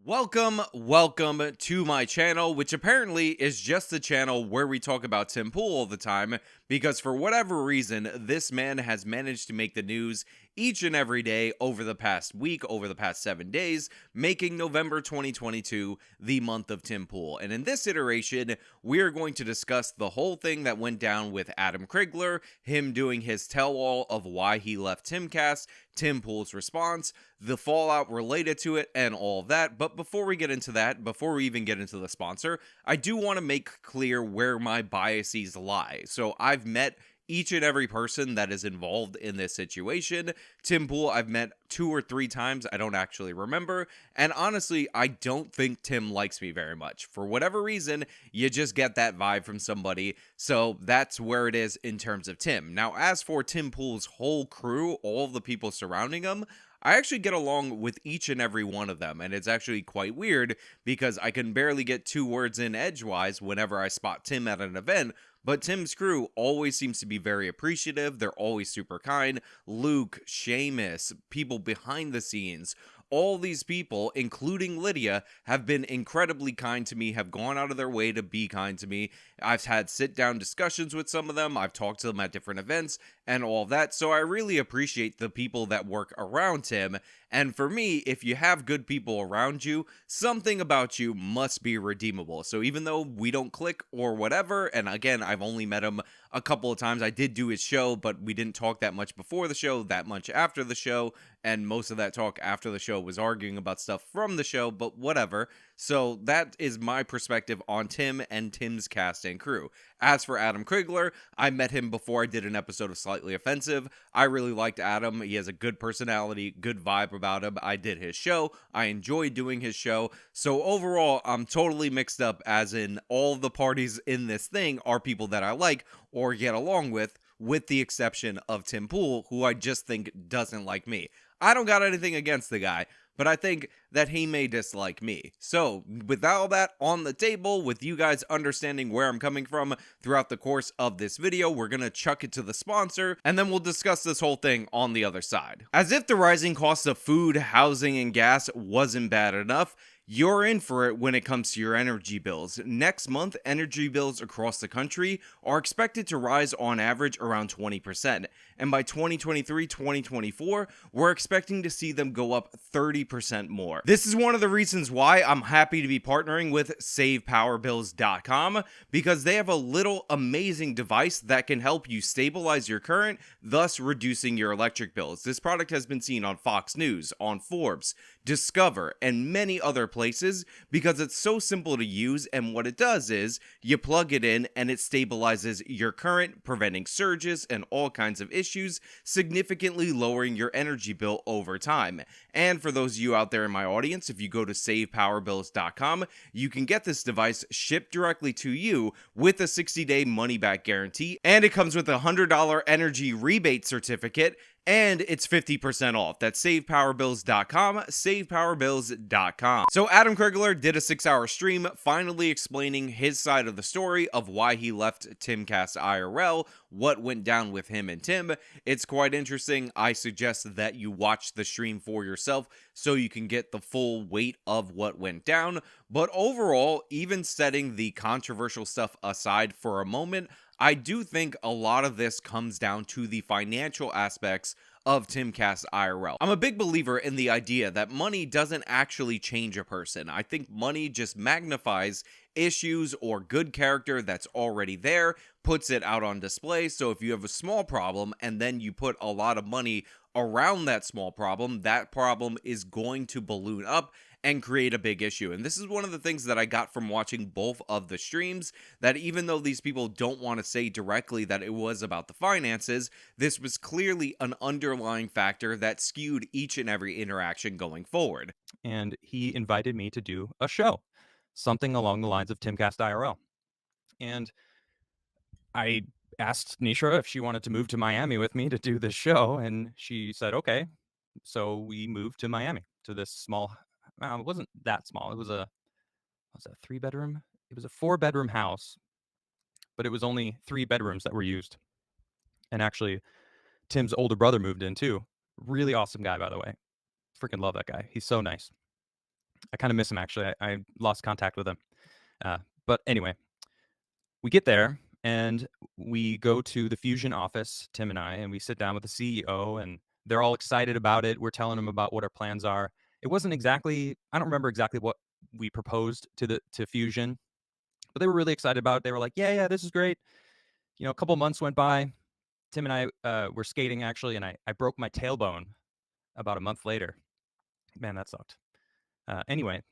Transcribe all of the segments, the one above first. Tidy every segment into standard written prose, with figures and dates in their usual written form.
Welcome to my channel, which apparently is just the channel where we talk about Tim Pool all the time, because for whatever reason, this man has managed to make the news each and every day over the past week, over the past 7 days, making November 2022 the month of Tim Pool. And in this iteration, we are going to discuss the whole thing that went down with Adam Crigler, him doing his tell-all of why he left Timcast, Tim Pool's response, the fallout related to it, and all of that. But before we get into that, before we even get into the sponsor, I do want to make clear where my biases lie. So I've met each and every person that is involved in this situation. Tim Pool, I've met 2 or 3 times. I don't actually remember. And honestly, I don't think Tim likes me very much. For whatever reason, you just get that vibe from somebody. So that's where it is in terms of Tim. Now, as for Tim Pool's whole crew, all of the people surrounding him, I actually get along with each and every one of them, and it's actually quite weird because I can barely get 2 words in edgewise whenever I spot Tim at an event, but Tim's crew always seems to be very appreciative. They're always super kind. Luke, Seamus, people behind the scenes, all these people, including Lydia, have been incredibly kind to me, have gone out of their way to be kind to me. I've had sit-down discussions with some of them. I've talked to them at different events and all of that. So I really appreciate the people that work around him. And for me, if you have good people around you, something about you must be redeemable. So even though we don't click or whatever, and again, I've only met him a couple of times. I did do his show, but we didn't talk that much before the show, that much after the show, and most of that talk after the show was arguing about stuff from the show, but whatever. So that is my perspective on Tim and Tim's cast and crew. As for Adam Crigler, I met him before I did an episode of Slightly Offensive. I really liked Adam. He has a good personality, good vibe about him. I did his show. I enjoyed doing his show. So overall, I'm totally mixed up, as in all the parties in this thing are people that I like or get along with the exception of Tim Pool, who I just think doesn't like me. I don't got anything against the guy, but I think that he may dislike me. So, with all that on the table, with you guys understanding where I'm coming from throughout the course of this video, we're gonna chuck it to the sponsor, and then we'll discuss this whole thing on the other side. As if the rising cost of food, housing, and gas wasn't bad enough, you're in for it when it comes to your energy bills. Next month, energy bills across the country are expected to rise on average around 20%. And by 2023-2024, we're expecting to see them go up 30% more. This is one of the reasons why I'm happy to be partnering with SavePowerBills.com, because they have a little amazing device that can help you stabilize your current, thus reducing your electric bills. This product has been seen on Fox News, on Forbes, Discover, and many other places because it's so simple to use, and what it does is you plug it in and it stabilizes your current, preventing surges and all kinds of issues, significantly lowering your energy bill over time. And for those of you out there in my audience, if you go to SavePowerBills.com, you can get this device shipped directly to you with a 60-day money-back guarantee, and it comes with a $100 energy rebate certificate, and it's 50% off. That's SavePowerBills.com, SavePowerBills.com. So Adam Crigler did a 6-hour stream finally explaining his side of the story of why he left Timcast IRL, what went down with him and Tim. It's quite interesting. I suggest that you watch the stream for yourself so you can get the full weight of what went down. But overall, even setting the controversial stuff aside for a moment, I do think a lot of this comes down to the financial aspects of Timcast IRL. I'm a big believer in the idea that money doesn't actually change a person. I think money just magnifies issues or good character that's already there, puts it out on display. So if you have a small problem and then you put a lot of money around that small problem, that problem is going to balloon up and create a big issue. And this is one of the things that I got from watching both of the streams, that even though these people don't want to say directly that it was about the finances, this was clearly an underlying factor that skewed each and every interaction going forward. And he invited me to do a show, something along the lines of Timcast IRL. And I asked Nisha if she wanted to move to Miami with me to do this show, and she said, okay. So we moved to Miami, to this small, it wasn't that small. It was a 3-bedroom? It was a 4-bedroom house, but it was only 3 bedrooms that were used. And actually, Tim's older brother moved in too. Really awesome guy, by the way. Freaking love that guy. He's so nice. I kind of miss him, actually. I lost contact with him. But anyway, we get there and we go to the Fusion office, Tim and I, and we sit down with the CEO, and they're all excited about it. We're telling them about what our plans are. It wasn't exactly, I don't remember exactly what we proposed to Fusion, but they were really excited about it. They were like, yeah, this is great. A couple months went by. Tim and I were skating, actually, and I broke my tailbone about a month later. Man, that sucked. Anyway,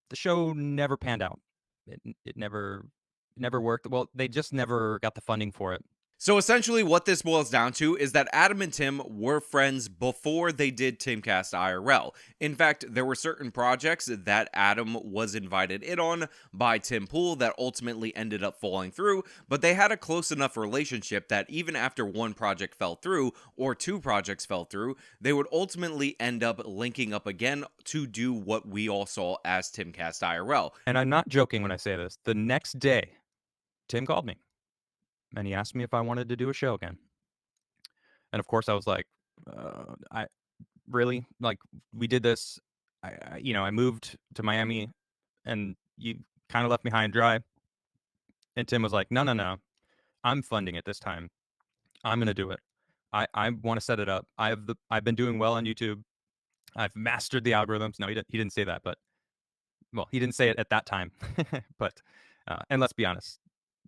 the show never panned out. It never worked. Well, they just never got the funding for it. So essentially what this boils down to is that Adam and Tim were friends before they did Timcast IRL. In fact, there were certain projects that Adam was invited in on by Tim Pool that ultimately ended up falling through, but they had a close enough relationship that even after one project fell through or two projects fell through, they would ultimately end up linking up again to do what we all saw as Timcast IRL. And I'm not joking when I say this. The next day, Tim called me and he asked me if I wanted to do a show again. And of course I was like, I really, like, we did this. I moved to Miami and you kind of left me high and dry. And Tim was like, no, I'm funding it this time. I'm going to do it. I want to set it up. I've been doing well on YouTube. I've mastered the algorithms. No, he didn't say that, but well, he didn't say it at that time. But and let's be honest,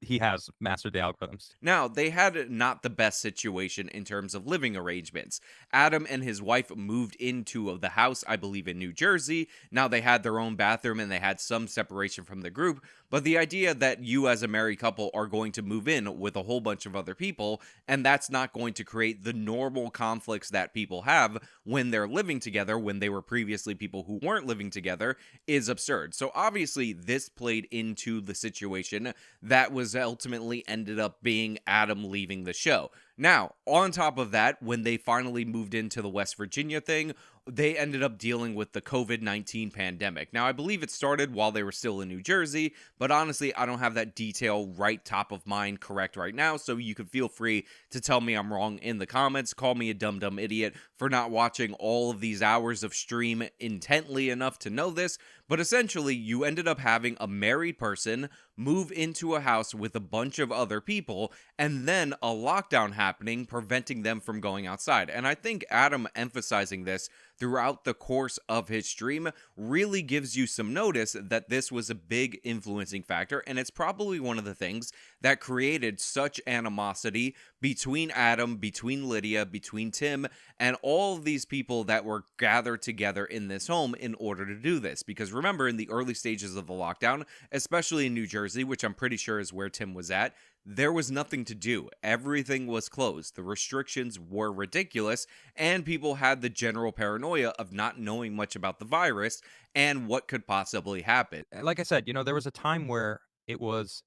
he has mastered the algorithms. Now, they had not the best situation in terms of living arrangements. Adam and his wife moved into the house, I believe, in New Jersey. Now, they had their own bathroom and they had some separation from the group. But the idea that you as a married couple are going to move in with a whole bunch of other people, and that's not going to create the normal conflicts that people have when they're living together, when they were previously people who weren't living together, is absurd. So obviously, this played into the situation that was ultimately ended up being Adam leaving the show. Now, on top of that, when they finally moved into the West Virginia thing, they ended up dealing with the COVID-19 pandemic. Now, I believe it started while they were still in New Jersey, but honestly, I don't have that detail right top of mind correct right now, so you can feel free to tell me I'm wrong in the comments. Call me a dumb idiot for not watching all of these hours of stream intently enough to know this, but essentially, you ended up having a married person move into a house with a bunch of other people, and then a lockdown happening, preventing them from going outside. And I think Adam emphasizing this throughout the course of his stream really gives you some notice that this was a big influencing factor, and it's probably one of the things that created such animosity between Adam, between Lydia, between Tim, and all of these people that were gathered together in this home in order to do this. Because remember, in the early stages of the lockdown, especially in New Jersey, which I'm pretty sure is where Tim was at, there was nothing to do. Everything was closed. The restrictions were ridiculous, and people had the general paranoia of not knowing much about the virus and what could possibly happen. Like I said, there was a time where it was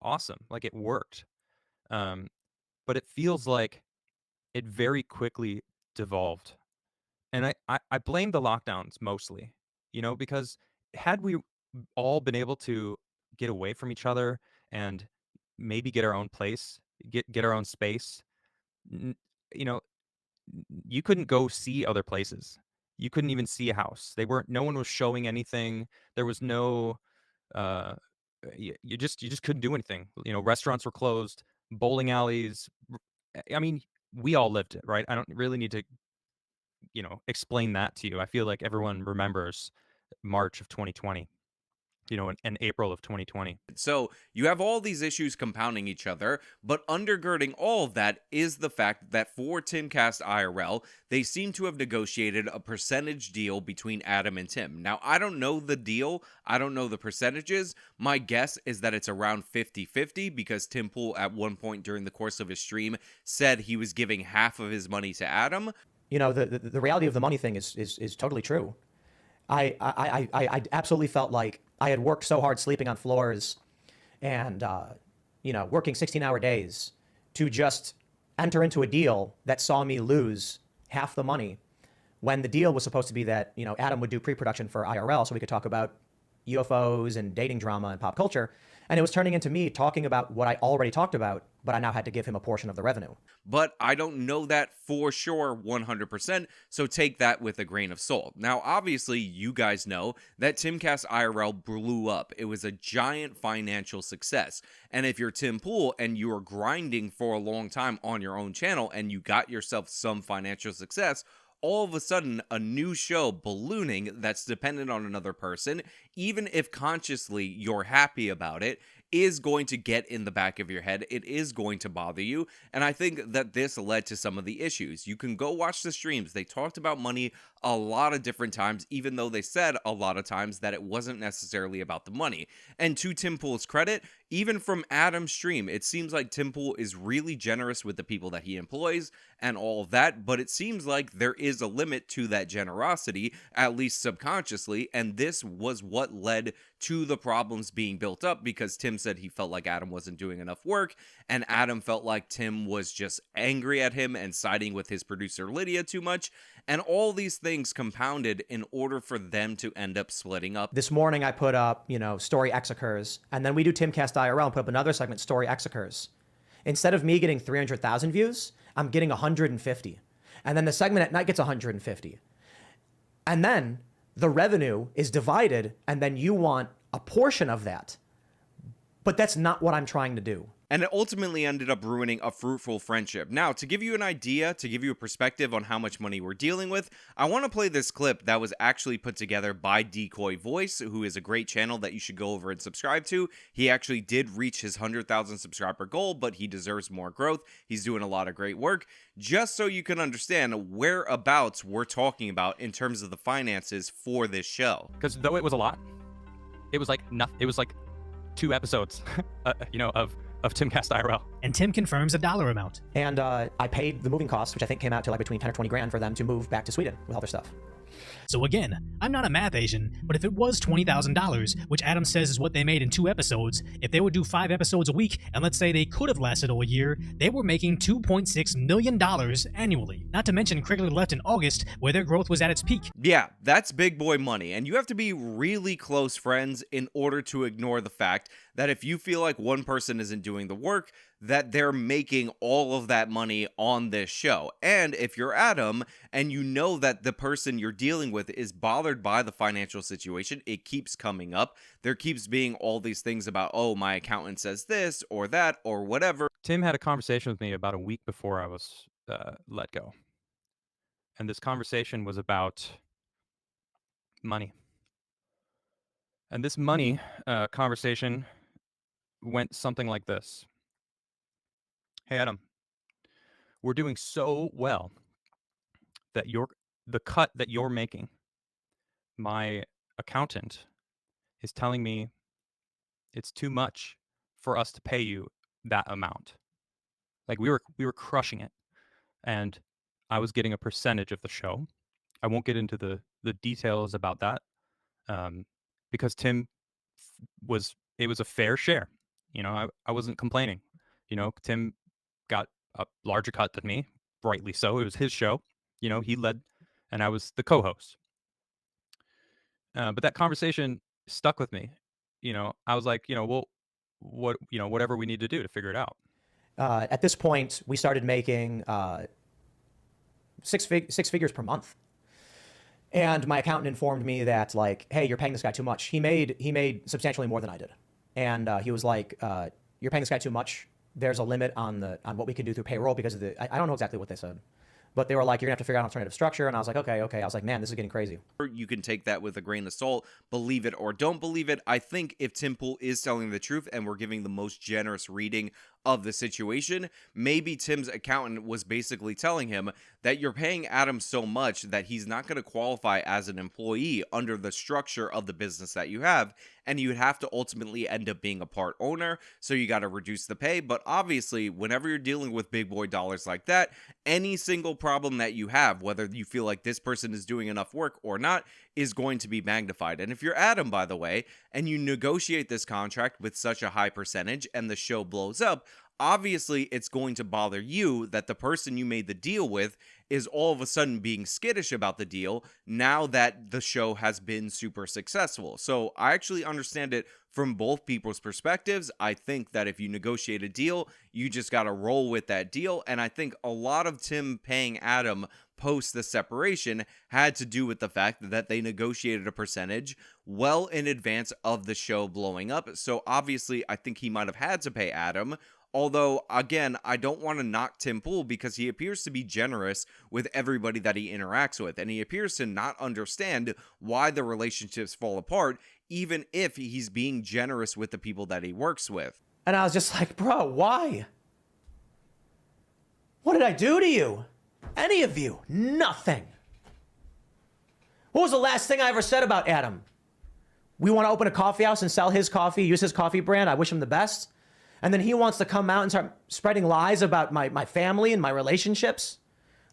awesome. Like, it worked. But it feels like it very quickly devolved. And I blame the lockdowns mostly, because had we all been able to get away from each other and maybe get our own place, get our own space, n- you know, you couldn't go see other places. You couldn't even see a house. No one was showing anything. There was no, uh, you just couldn't do anything. Restaurants were closed, bowling alleys. I mean, we all lived it, right? I don't really need to, explain that to you. I feel like everyone remembers March of 2020, and April of 2020. So you have all these issues compounding each other, but undergirding all of that is the fact that for Timcast IRL, they seem to have negotiated a percentage deal between Adam and Tim. Now, I don't know the deal. I don't know the percentages. My guess is that it's around 50-50 because Tim Pool at one point during the course of his stream said he was giving half of his money to Adam. The reality of the money thing is totally true. I absolutely felt like I had worked so hard sleeping on floors and, working 16-hour days to just enter into a deal that saw me lose half the money when the deal was supposed to be that, Adam would do pre-production for IRL so we could talk about UFOs and dating drama and pop culture. And it was turning into me talking about what I already talked about but I now had to give him a portion of the revenue. But I don't know that for sure 100%, so take that with a grain of salt. Now, obviously, you guys know that Timcast IRL blew up. It was a giant financial success. And if you're Tim Pool and you are grinding for a long time on your own channel and you got yourself some financial success, all of a sudden a new show ballooning that's dependent on another person, even if consciously you're happy about it, is going to get in the back of your head. It is going to bother you. And I think that this led to some of the issues. You can go watch the streams. They talked about money a lot of different times, even though they said a lot of times that it wasn't necessarily about the money. And to Tim Pool's credit, even from Adam's stream, it seems like Tim Pool is really generous with the people that he employs and all of that, but it seems like there is a limit to that generosity, at least subconsciously, and this was what led to the problems being built up, because Tim said he felt like Adam wasn't doing enough work, and Adam felt like Tim was just angry at him and siding with his producer Lydia too much, and all these things compounded in order for them to end up splitting up. This morning I put up, Story X occurs, and then we do Timcast IRL and put up another segment, Story X occurs. Instead of me getting 300,000 views, I'm getting 150. And then the segment at night gets 150. And then the revenue is divided, and then you want a portion of that. But that's not what I'm trying to do. And it ultimately ended up ruining a fruitful friendship. Now, to give you an idea, to give you a perspective on how much money we're dealing with, I want to play this clip that was actually put together by Decoy Voice, who is a great channel that you should go over and subscribe to. He actually did reach his 100,000 subscriber goal, but he deserves more growth. He's doing a lot of great work. Just so you can understand whereabouts we're talking about in terms of the finances for this show. Because though it was a lot, it was like nothing. It was like 2 episodes, of Timcast IRL. And Tim confirms a dollar amount. And I paid the moving costs, which I think came out to like between 10 or 20 grand for them to move back to Sweden with all their stuff. So again, I'm not a math Asian, but if it was $20,000, which Adam says is what they made in 2 episodes, if they would do 5 episodes a week, and let's say they could have lasted all year, they were making $2.6 million annually. Not to mention Crigler left in August, where their growth was at its peak. Yeah, that's big boy money, and you have to be really close friends in order to ignore the fact that if you feel like one person isn't doing the work, that they're making all of that money on this show. And if you're Adam and you know that the person you're dealing with is bothered by the financial situation, it keeps coming up. There keeps being all these things about, oh, my accountant says this or that or whatever. Tim had a conversation with me about a week before I was let go. And this conversation was about money. And this money conversation went something like this. Hey, Adam, we're doing so well that the cut that you're making, my accountant is telling me it's too much for us to pay you that amount. Like we were crushing it, and I was getting a percentage of the show. I won't get into the details about that because Tim it was a fair share. I wasn't complaining. Tim got a larger cut than me, rightly so. It was his show. He led, and I was the co-host. But that conversation stuck with me. I was like, well, whatever we need to do to figure it out. At this point, we started making six figures per month. And my accountant informed me that, like, hey, you're paying this guy too much. He made substantially more than I did. And he was like, you're paying this guy too much. There's a limit on what we can do through payroll because of I don't know exactly what they said. But they were like, you're gonna have to figure out an alternative structure. And I was like, okay. I was like, man, this is getting crazy. You can take that with a grain of salt, believe it or don't believe it. I think if Tim Pool is telling the truth and we're giving the most generous reading of the situation, maybe Tim's accountant was basically telling him that you're paying Adam so much that he's not going to qualify as an employee under the structure of the business that you have, and you'd have to ultimately end up being a part owner, so you got to reduce the pay. But obviously, whenever you're dealing with big boy dollars like that, any single problem that you have, whether you feel like this person is doing enough work or not, is going to be magnified. And if you're Adam, by the way, and you negotiate this contract with such a high percentage and the show blows up, obviously it's going to bother you that the person you made the deal with is all of a sudden being skittish about the deal now that the show has been super successful. So I actually understand it from both people's perspectives. I think that if you negotiate a deal, you just got to roll with that deal. And I think a lot of Tim paying Adam post the separation had to do with the fact that they negotiated a percentage well in advance of the show blowing up. So obviously, I think he might have had to pay Adam. Although, again, I don't want to knock Tim Pool because he appears to be generous with everybody that he interacts with. And he appears to not understand why the relationships fall apart, even if he's being generous with the people that he works with. And I was just like, bro, why? What did I do to you? Any of you? Nothing. What was the last thing I ever said about Adam? We want to open a coffee house and sell his coffee, use his coffee brand. I wish him the best. And then he wants to come out and start spreading lies about my family and my relationships.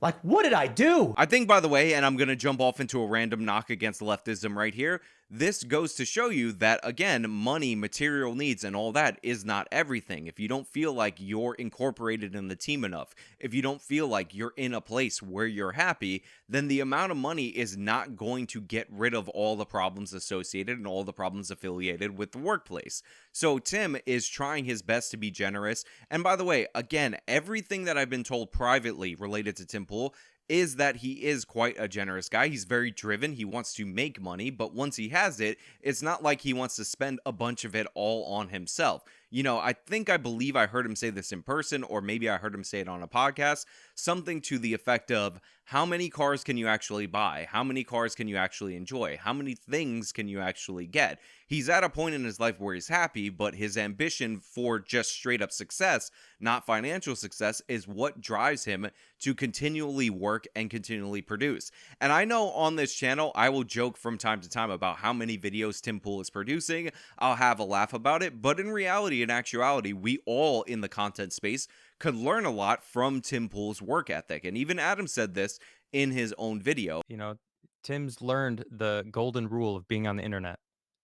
Like, what did I do? I think, by the way, and I'm going to jump off into a random knock against leftism right here, this goes to show you that, again, money, material needs, and all that is not everything. If you don't feel like you're incorporated in the team enough, if you don't feel like you're in a place where you're happy, then the amount of money is not going to get rid of all the problems associated and all the problems affiliated with the workplace. So Tim is trying his best to be generous. And by the way, again, everything that I've been told privately related to Tim Pool is that he is quite a generous guy. He's very driven. He wants to make money, but once he has it, it's not like he wants to spend a bunch of it all on himself. You know, I believe I heard him say this in person, or maybe I heard him say it on a podcast, something to the effect of, how many cars can you actually buy? How many cars can you actually enjoy? How many things can you actually get? He's at a point in his life where he's happy, but his ambition for just straight up success, not financial success, is what drives him to continually work and continually produce. And I know on this channel, I will joke from time to time about how many videos Tim Pool is producing. I'll have a laugh about it, but in reality, in actuality, we all in the content space could learn a lot from Tim Pool's work ethic. And even Adam said this in his own video. You know, Tim's learned the golden rule of being on the internet.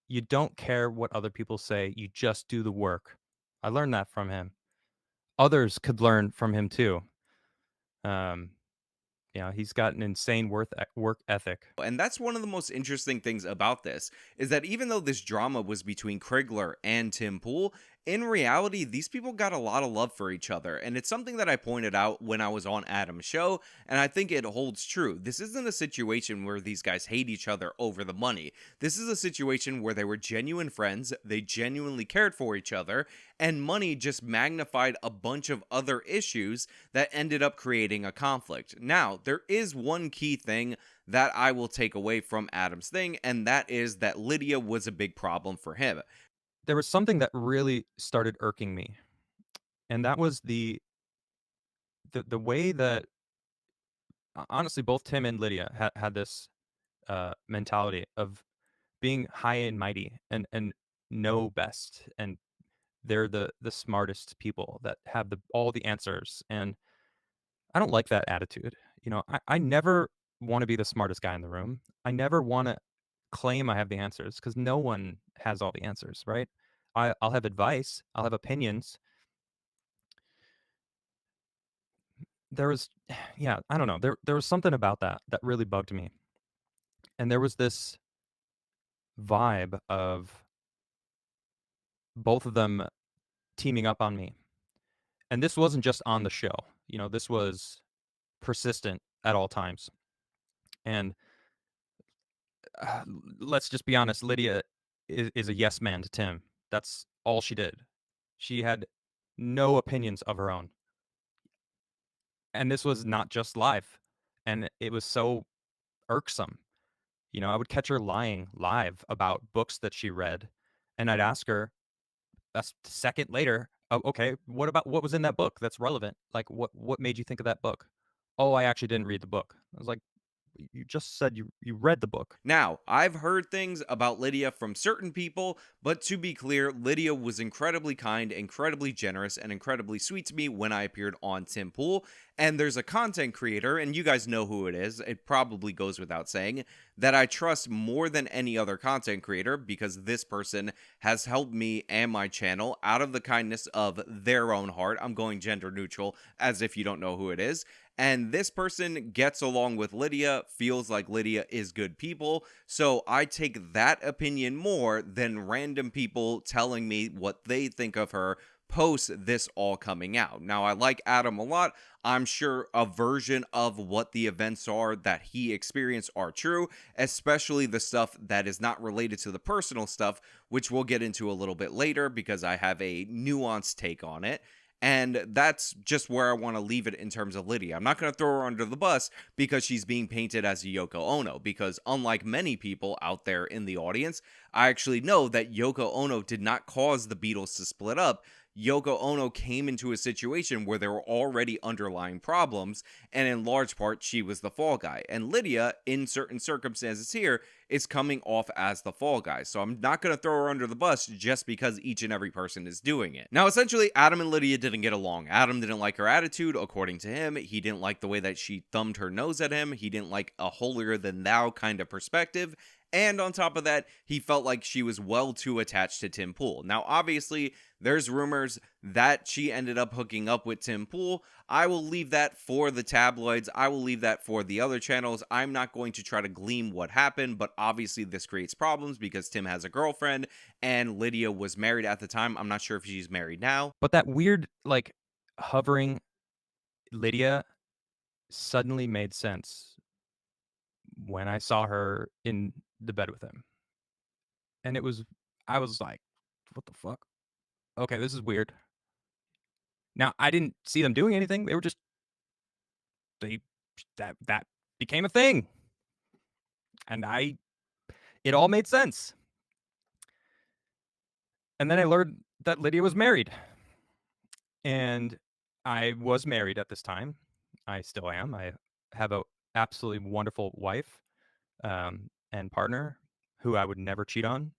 You don't care what other people say, you just do the work. I learned that from him. Others could learn from him too. He's got an insane work ethic. And that's one of the most interesting things about this, is that even though this drama was between Crigler and Tim Pool, in reality, these people got a lot of love for each other. And it's something that I pointed out when I was on Adam's show, and I think it holds true. This isn't a situation where these guys hate each other over the money. This is a situation where they were genuine friends, they genuinely cared for each other, and money just magnified a bunch of other issues that ended up creating a conflict. Now, there is one key thing that I will take away from Adam's thing, and that is that Lydia was a big problem for him. There was something that really started irking me, and that was the way that, honestly, both Tim and Lydia had this mentality of being high and mighty and know best, and they're the smartest people that have all the answers. And I don't like that attitude. You know, I never want to be the smartest guy in the room. I never want to claim I have the answers, because no one has all the answers, right? I'll have advice, I'll have opinions. There was, yeah, I don't know. There was something about that really bugged me. And there was this vibe of both of them teaming up on me. And this wasn't just on the show. You know, this was persistent at all times. And let's just be honest, Lydia is a yes man to Tim. That's all she did. She had no opinions of her own. And this was not just live. And it was so irksome. You know, I would catch her lying live about books that she read. And I'd ask her a second later, oh, okay, what was in that book that's relevant? Like, what made you think of that book? Oh, I actually didn't read the book. I was like, You just said you read the book. Now, I've heard things about Lydia from certain people, but to be clear, Lydia was incredibly kind, incredibly generous, and incredibly sweet to me when I appeared on Tim Pool. And there's a content creator, and you guys know who it is, it probably goes without saying, that I trust more than any other content creator because this person has helped me and my channel out of the kindness of their own heart. I'm going gender neutral as if you don't know who it is. And this person gets along with Lydia, feels like Lydia is good people. So I take that opinion more than random people telling me what they think of her post this all coming out. Now, I like Adam a lot. I'm sure a version of what the events are that he experienced are true, especially the stuff that is not related to the personal stuff, which we'll get into a little bit later because I have a nuanced take on it. And that's just where I want to leave it in terms of Lydia. I'm not going to throw her under the bus because she's being painted as a Yoko Ono, because unlike many people out there in the audience, I actually know that Yoko Ono did not cause the Beatles to split up. Yoko Ono came into a situation where there were already underlying problems, and in large part, she was the fall guy. And Lydia, in certain circumstances here, is coming off as the fall guy. So I'm not going to throw her under the bus just because each and every person is doing it. Now, essentially, Adam and Lydia didn't get along. Adam didn't like her attitude, according to him. He didn't like the way that she thumbed her nose at him. He didn't like a holier than thou kind of perspective. And on top of that, he felt like she was well too attached to Tim Pool. Now, obviously, there's rumors that she ended up hooking up with Tim Pool. I will leave that for the tabloids. I will leave that for the other channels. I'm not going to try to glean what happened, but obviously this creates problems because Tim has a girlfriend and Lydia was married at the time. I'm not sure if she's married now. But that weird, like, hovering Lydia suddenly made sense when I saw her in the bed with him. And I was like, what the fuck? Okay, this is weird. Now, I didn't see them doing anything. They were just, that became a thing. And it all made sense. And then I learned that Lydia was married. And I was married at this time. I still am. I have a absolutely wonderful wife and partner who I would never cheat on.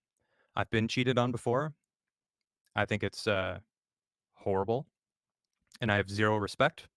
I've been cheated on before. I think it's horrible. And I have zero respect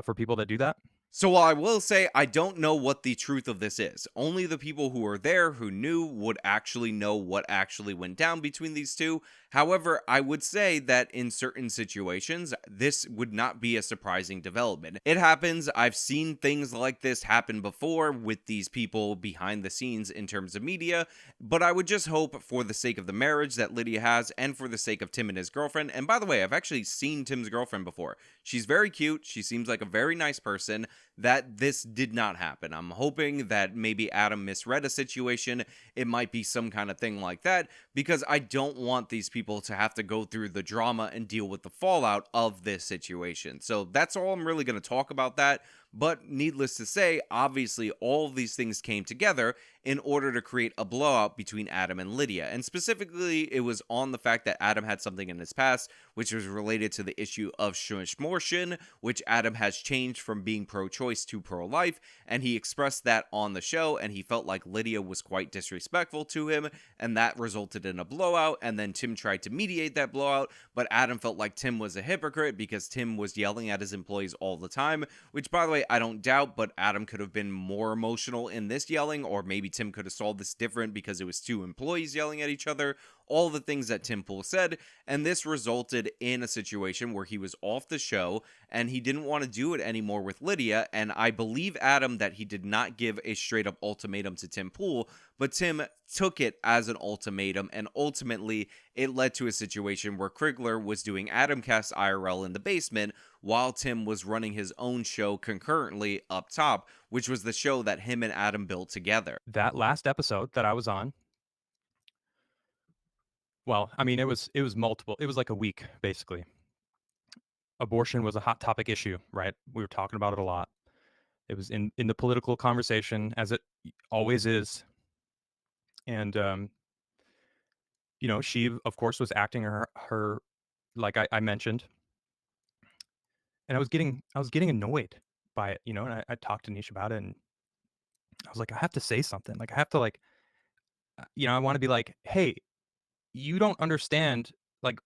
for people that do that. So while I will say I don't know what the truth of this is, only the people who were there who knew would actually know what actually went down between these two. However, I would say that in certain situations, this would not be a surprising development. It happens. I've seen things like this happen before with these people behind the scenes in terms of media, but I would just hope for the sake of the marriage that Lydia has and for the sake of Tim and his girlfriend. And by the way, I've actually seen Tim's girlfriend before. She's very cute. She seems like a very nice person. That this did not happen. I'm hoping that maybe Adam misread a situation. It might be some kind of thing like that, because I don't want these people to have to go through the drama and deal with the fallout of this situation. So that's all I'm really going to talk about that. But needless to say, obviously all of these things came together in order to create a blowout between Adam and Lydia. And specifically, it was on the fact that Adam had something in his past, which was related to the issue of shmishmorshin, which Adam has changed from being pro-choice to pro-life. And he expressed that on the show, and he felt like Lydia was quite disrespectful to him, and that resulted in a blowout. And then Tim tried to mediate that blowout, but Adam felt like Tim was a hypocrite because Tim was yelling at his employees all the time, which, by the way, I don't doubt, but Adam could have been more emotional in this yelling, or maybe Tim could have solved this different because it was two employees yelling at each other, all the things that Tim Pool said, and this resulted in a situation where he was off the show, and he didn't want to do it anymore with Lydia, and I believe Adam that he did not give a straight-up ultimatum to Tim Pool, but Tim took it as an ultimatum, and ultimately, it led to a situation where Crigler was doing Adamcast IRL in the basement, while Tim was running his own show concurrently up top, which was the show that him and Adam built together. That last episode that I was on, well, I mean, it was multiple. It was like a week, basically. Abortion was a hot topic issue, right? We were talking about it a lot. It was in the political conversation, as it always is. And, she, of course, was acting her like I mentioned. And I was getting annoyed by it, and I talked to Nish about it, and I was like, I have to say something. Like, I have to, like, I want to be like, hey, you don't understand, like,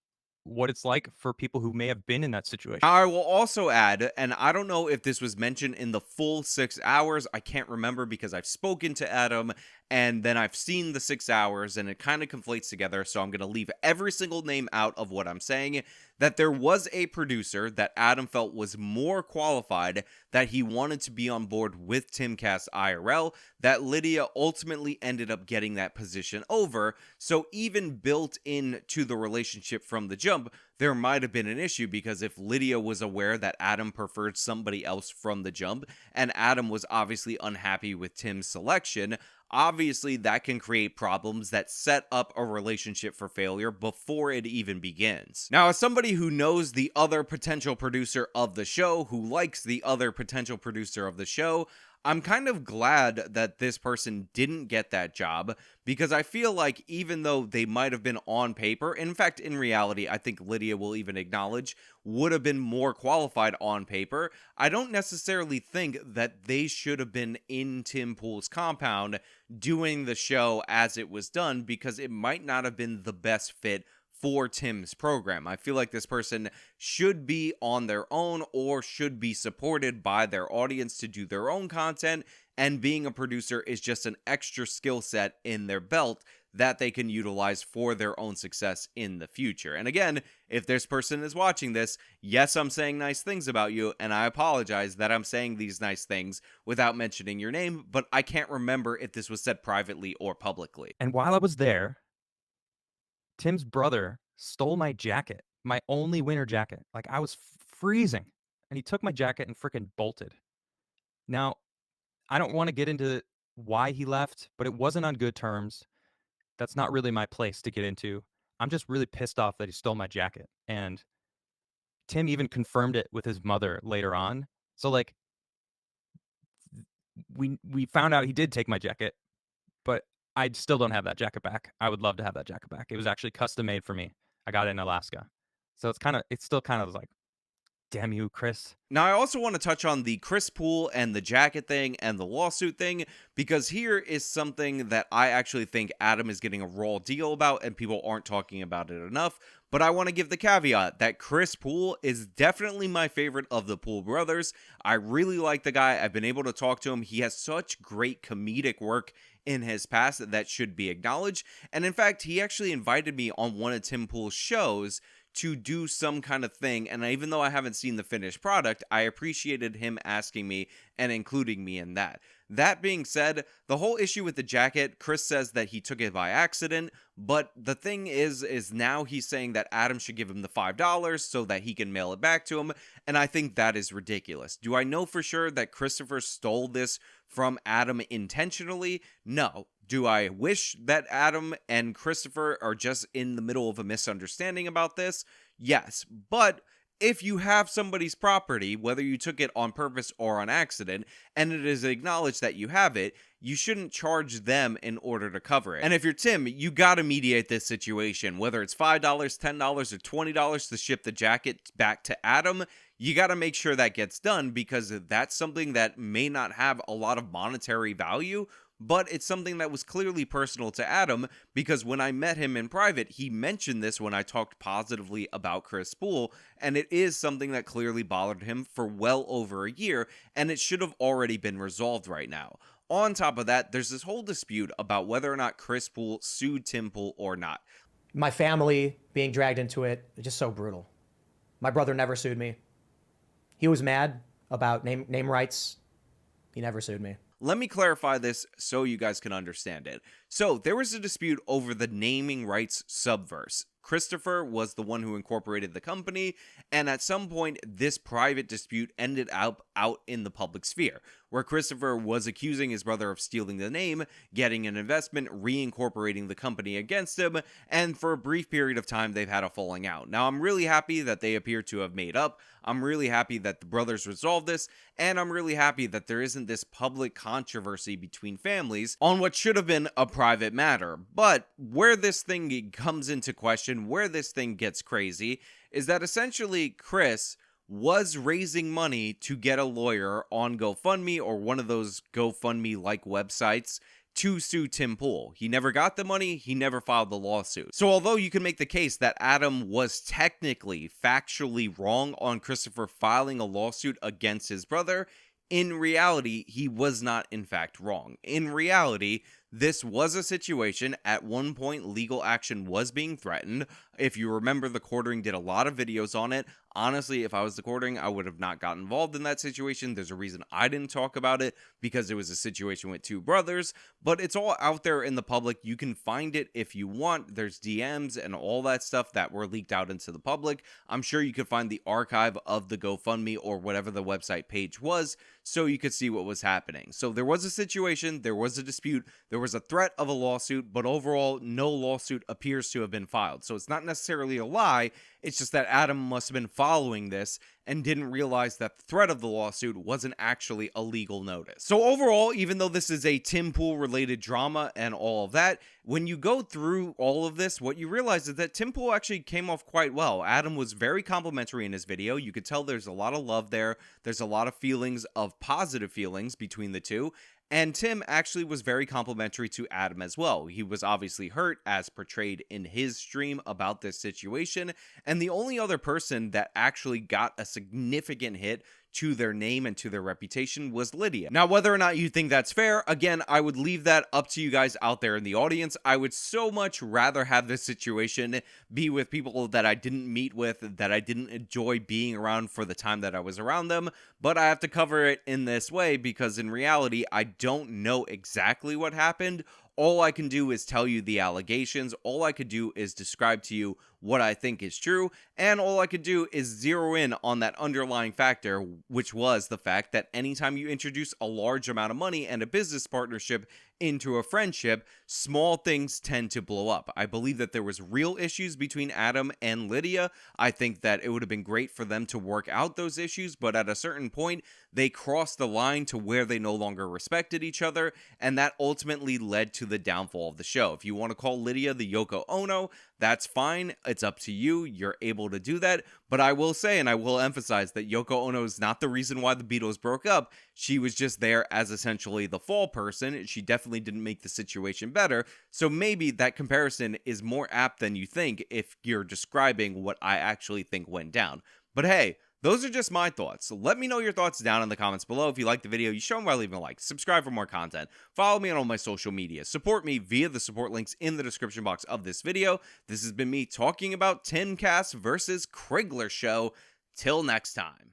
what it's like for people who may have been in that situation. I will also add, and I don't know if this was mentioned in the full 6 hours. I can't remember because I've spoken to Adam and then I've seen the 6 hours and it kind of conflates together. So I'm going to leave every single name out of what I'm saying. That there was a producer that Adam felt was more qualified, that he wanted to be on board with Timcast IRL, that Lydia ultimately ended up getting that position over. So even built into the relationship from the jump, there might have been an issue, because if Lydia was aware that Adam preferred somebody else from the jump, and Adam was obviously unhappy with Tim's selection, obviously that can create problems that set up a relationship for failure before it even begins. Now, as somebody who knows the other potential producer of the show, who likes the other potential producer of the show, I'm kind of glad that this person didn't get that job, because I feel like even though they might have been on paper, in fact, in reality, I think Lydia will even acknowledge, would have been more qualified on paper, I don't necessarily think that they should have been in Tim Pool's compound doing the show as it was done, because it might not have been the best fit for Tim's program. I feel like this person should be on their own or should be supported by their audience to do their own content, and being a producer is just an extra skill set in their belt that they can utilize for their own success in the future. And again, if this person is watching this, yes, I'm saying nice things about you, and I apologize that I'm saying these nice things without mentioning your name, but I can't remember if this was said privately or publicly. And while I was there, Tim's brother stole my jacket, my only winter jacket. Like, I was freezing, and he took my jacket and freaking bolted. Now, I don't want to get into why he left, but it wasn't on good terms. That's not really my place to get into. I'm just really pissed off that he stole my jacket. And Tim even confirmed it with his mother later on. So, like, we found out he did take my jacket, but I still don't have that jacket back. I would love to have that jacket back. It was actually custom made for me. I got it in Alaska. So it's still kind of like, damn you, Chris. Now, I also want to touch on the Chris Pool and the jacket thing and the lawsuit thing, because here is something that I actually think Adam is getting a raw deal about and people aren't talking about it enough. But I want to give the caveat that Chris Pool is definitely my favorite of the Pool brothers. I really like the guy. I've been able to talk to him. He has such great comedic work in his past that should be acknowledged. And in fact, he actually invited me on one of Tim Pool's shows to do some kind of thing, and even though I haven't seen the finished product, I appreciated him asking me and including me in that. That being said, the whole issue with the jacket, Chris says that he took it by accident, but the thing is now he's saying that Adam should give him the $5 so that he can mail it back to him, and I think that is ridiculous. Do I know for sure that Christopher stole this from Adam intentionally? No. Do I wish that Adam and Christopher are just in the middle of a misunderstanding about this? Yes, but if you have somebody's property, whether you took it on purpose or on accident, and it is acknowledged that you have it, you shouldn't charge them in order to cover it. And if you're Tim, you gotta mediate this situation, whether it's $5, $10, or $20 to ship the jacket back to Adam. You got to make sure that gets done, because that's something that may not have a lot of monetary value, but it's something that was clearly personal to Adam, because when I met him in private, he mentioned this when I talked positively about Chris Pool, and it is something that clearly bothered him for well over a year, and it should have already been resolved right now. On top of that, there's this whole dispute about whether or not Chris Pool sued Tim Pool or not. My family being dragged into it, just so brutal. My brother never sued me. He was mad about name rights. He never sued me. Let me clarify this so you guys can understand it. So there was a dispute over the naming rights subverse. Christopher was the one who incorporated the company, and at some point this private dispute ended up out in the public sphere, where Christopher was accusing his brother of stealing the name, getting an investment, reincorporating the company against him, and for a brief period of time they've had a falling out. Now, I'm really happy that they appear to have made up. I'm really happy that the brothers resolved this, and I'm really happy that there isn't this public controversy between families on what should have been a private matter. But where this thing comes into question, where this thing gets crazy, is that essentially Chris was raising money to get a lawyer on GoFundMe or one of those GoFundMe-like websites to sue Tim Pool. He never got the money, he never filed the lawsuit. So although you can make the case that Adam was technically, factually wrong on Christopher filing a lawsuit against his brother, in reality, he was not in fact wrong. In reality, this was a situation. At one point, legal action was being threatened. If you remember, the Quartering did a lot of videos on it. Honestly, if I was the Quartering, I would have not got involved in that situation. There's a reason I didn't talk about it, because it was a situation with two brothers, but it's all out there in the public. You can find it if you want. There's DMs and all that stuff that were leaked out into the public. I'm sure you could find the archive of the GoFundMe or whatever the website page was, so you could see what was happening. So there was a situation, there was a dispute, there was a threat of a lawsuit, but overall, no lawsuit appears to have been filed. So it's not necessarily a lie, it's just that Adam must have been following this and didn't realize that the threat of the lawsuit wasn't actually a legal notice. So overall, even though this is a Tim Pool related drama and all of that, when you go through all of this, what you realize is that Tim Pool actually came off quite well. Adam was very complimentary in his video. You could tell there's a lot of love there. There's a lot of feelings of positive feelings between the two. And Tim actually was very complimentary to Adam as well. He was obviously hurt, as portrayed in his stream, about this situation. And the only other person that actually got a significant hit to their name and to their reputation was Lydia. Now, whether or not you think that's fair, again, I would leave that up to you guys out there in the audience. I would so much rather have this situation be with people that I didn't meet with, that I didn't enjoy being around for the time that I was around them, but I have to cover it in this way because in reality, I don't know exactly what happened. All I can do is tell you the allegations. All I could do is describe to you what I think is true. And all I could do is zero in on that underlying factor, which was the fact that anytime you introduce a large amount of money and a business partnership into a friendship, small things tend to blow up. I believe that there was real issues between Adam and Lydia. I think that it would have been great for them to work out those issues, but at a certain point, they crossed the line to where they no longer respected each other, and that ultimately led to the downfall of the show. If you want to call Lydia the Yoko Ono, that's fine. It's up to you. You're able to do that. But I will say, and I will emphasize, that Yoko Ono is not the reason why the Beatles broke up. She was just there as essentially the fall person. She definitely didn't make the situation better. So maybe that comparison is more apt than you think if you're describing what I actually think went down. But hey, those are just my thoughts. Let me know your thoughts down in the comments below. If you like the video, you show them by leaving a like. Subscribe for more content. Follow me on all my social media. Support me via the support links in the description box of this video. This has been me talking about Timcast versus Crigler Show. Till next time.